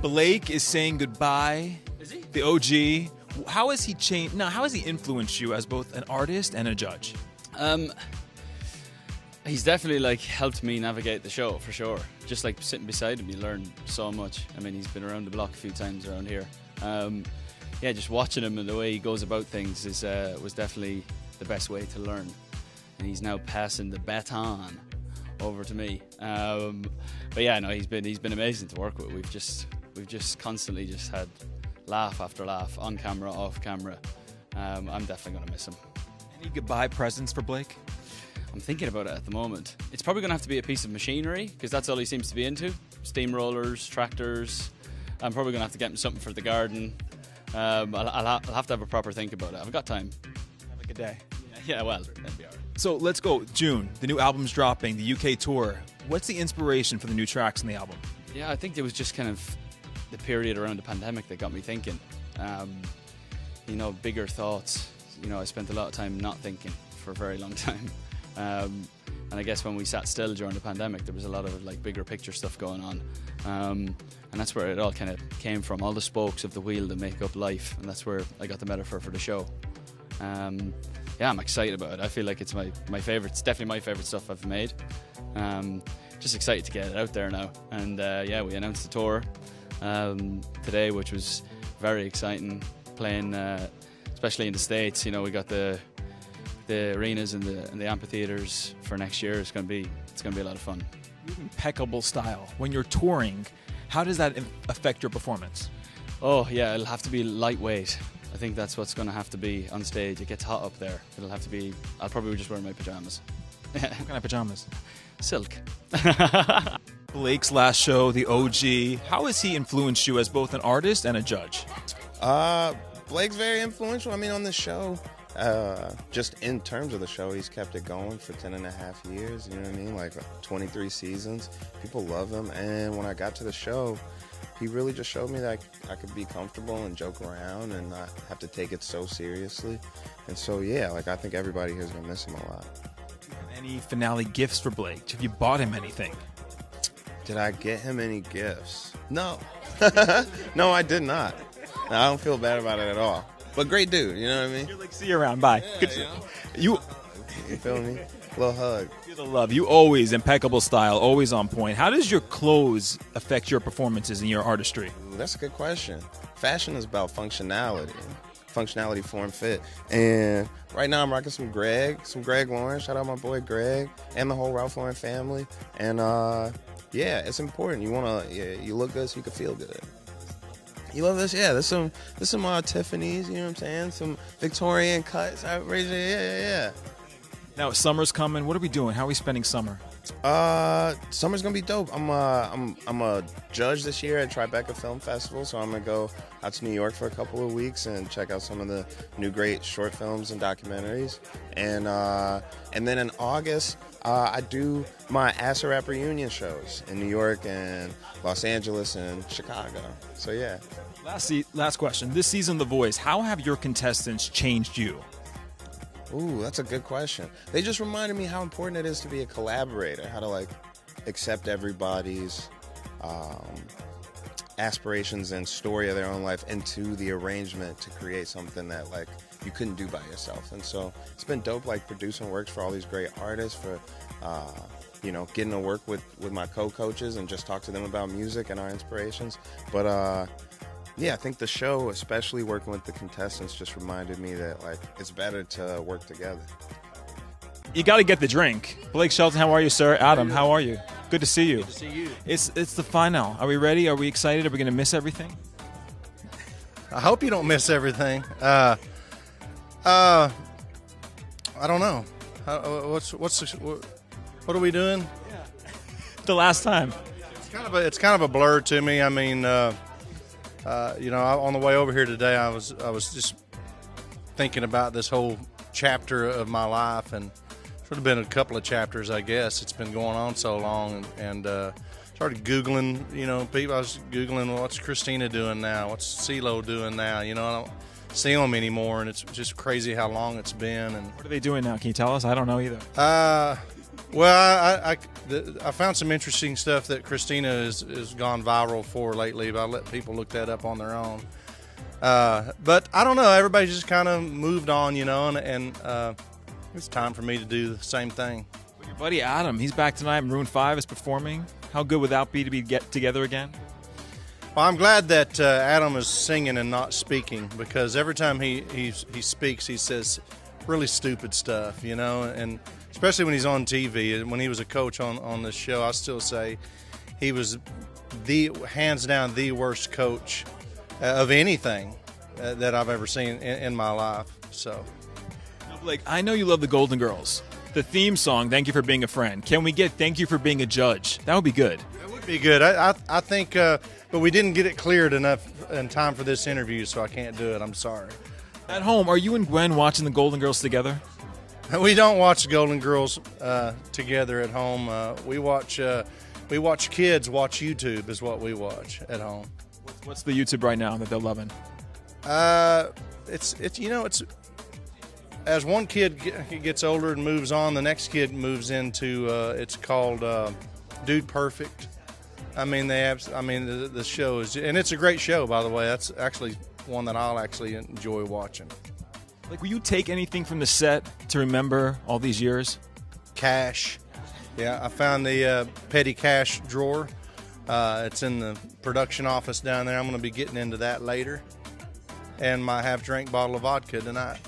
Blake is saying goodbye. Is he? The OG. How has he changed? No, how has he influenced you as both an artist and a judge? He's definitely like helped me navigate the show for sure. Just like sitting beside him, you learn so much. I mean, he's been around the block a few times around here. Yeah, just watching him and the way he goes about things was definitely the best way to learn. And he's now passing the baton over to me. But yeah, no, he's been amazing to work with. We've just constantly just had laugh after laugh, on camera, off camera. I'm definitely going to miss him. Any goodbye presents for Blake? I'm thinking about it at the moment. It's probably going to have to be a piece of machinery because that's all he seems to be into. Steamrollers, tractors. I'm probably going to have to get him something for the garden. I'll have to have a proper think about it. I've got time. Have a good day. Yeah, well, that'd be all right. So let's go. June, the new album's dropping, the UK tour. What's the inspiration for the new tracks in the album? Yeah, I think it was just kind of the period around the pandemic that got me thinking. Bigger thoughts. I spent a lot of time not thinking for a very long time. And I guess when we sat still during the pandemic, there was a lot of like bigger picture stuff going on. And that's where it all kind of came from, all the spokes of the wheel that make up life. And that's where I got the metaphor for the show. Yeah, I'm excited about it. I feel like it's my favorite. It's definitely my favorite stuff I've made. Just excited to get it out there now. And yeah, we announced the tour today, which was very exciting. Playing, especially in the States. We got the arenas and the amphitheaters for next year. It's gonna be a lot of fun. Impeccable style. When you're touring, how does that affect your performance? Oh yeah, it'll have to be lightweight. I think that's what's going to have to be on stage. It gets hot up there. It'll have to be. I'll probably just wear my pajamas. What kind of pajamas? Silk. Blake's last show, the OG. How has he influenced you as both an artist and a judge? Blake's very influential. I mean, on the show, just in terms of the show, he's kept it going for 10 and a half years. You know what I mean? Like 23 seasons. People love him. And when I got to the show, he really just showed me that I could be comfortable and joke around and not have to take it so seriously. And so, yeah, I think everybody here is going to miss him a lot. Any finale gifts for Blake? Have you bought him anything? Did I get him any gifts? No. No, I did not. I don't feel bad about it at all. But great dude, you know what I mean? You're like, see you around, bye. Yeah, you feel me? Little hug. You're the love. You always impeccable style, always on point. How does your clothes affect your performances and your artistry? Ooh, that's a good question. Fashion is about functionality, form, fit. And right now I'm rocking some Greg Lauren. Shout out my boy Greg and the whole Ralph Lauren family. And yeah, it's important. You look good so you can feel good. You love this? Yeah, there's some Tiffany's, you know what I'm saying? Some Victorian cuts. Yeah. Now summer's coming. What are we doing? How are we spending summer? Summer's gonna be dope. I'm a judge this year at Tribeca Film Festival, so I'm gonna go out to New York for a couple of weeks and check out some of the new great short films and documentaries. And then in August, I do my Ass Rap reunion shows in New York and Los Angeles and Chicago. So yeah. Last question. This season, The Voice. How have your contestants changed you? Ooh, that's a good question. They just reminded me how important it is to be a collaborator, how to accept everybody's aspirations and story of their own life into the arrangement to create something that you couldn't do by yourself. And so it's been dope producing works for all these great artists, for getting to work with my co-coaches and just talk to them about music and our inspirations. But yeah, I think the show, especially working with the contestants, just reminded me that it's better to work together. You got to get the drink. Blake Shelton, how are you, sir? Adam, how are you? Good to see you. Good to see you. It's the final. Are we ready? Are we excited? Are we going to miss everything? I hope you don't miss everything. I don't know. What are we doing? Yeah. The last time. It's kind of a blur to me. I mean, on the way over here today, I was just thinking about this whole chapter of my life, and sort of been a couple of chapters, I guess. It's been going on so long, and started Googling, people. I was Googling, well, what's Christina doing now? What's CeeLo doing now? I don't see them anymore, and it's just crazy how long it's been. And what are they doing now? Can you tell us? I don't know either. Well, I found some interesting stuff that Christina has gone viral for lately, but I'll let people look that up on their own. But I don't know. Everybody just kind of moved on, and it's time for me to do the same thing. Your buddy Adam, he's back tonight. Maroon 5 is performing. How good would that be to get together again? Well, I'm glad that Adam is singing and not speaking, because every time he speaks, he says really stupid stuff, and especially when he's on TV. When he was a coach on this show, I still say he was hands down the worst coach of anything that I've ever seen in my life. So, Blake, I know you love the Golden Girls. The theme song, Thank You for Being a Friend. Can we get Thank You for Being a Judge? That would be good. That would be good. I think, but we didn't get it cleared enough in time for this interview, so I can't do it. I'm sorry. At home, are you and Gwen watching the Golden Girls together? We don't watch the Golden Girls together at home. We watch kids watch YouTube is what we watch at home. What's the YouTube right now that they're loving? It's as one kid gets older and moves on, the next kid moves into it's called Dude Perfect. I mean the show is, and it's a great show, by the way. That's actually one that I'll actually enjoy watching. Like, will you take anything from the set to remember all these years? Cash. Yeah, I found the petty cash drawer. It's in the production office down there. I'm going to be getting into that later. And my half-drink bottle of vodka tonight.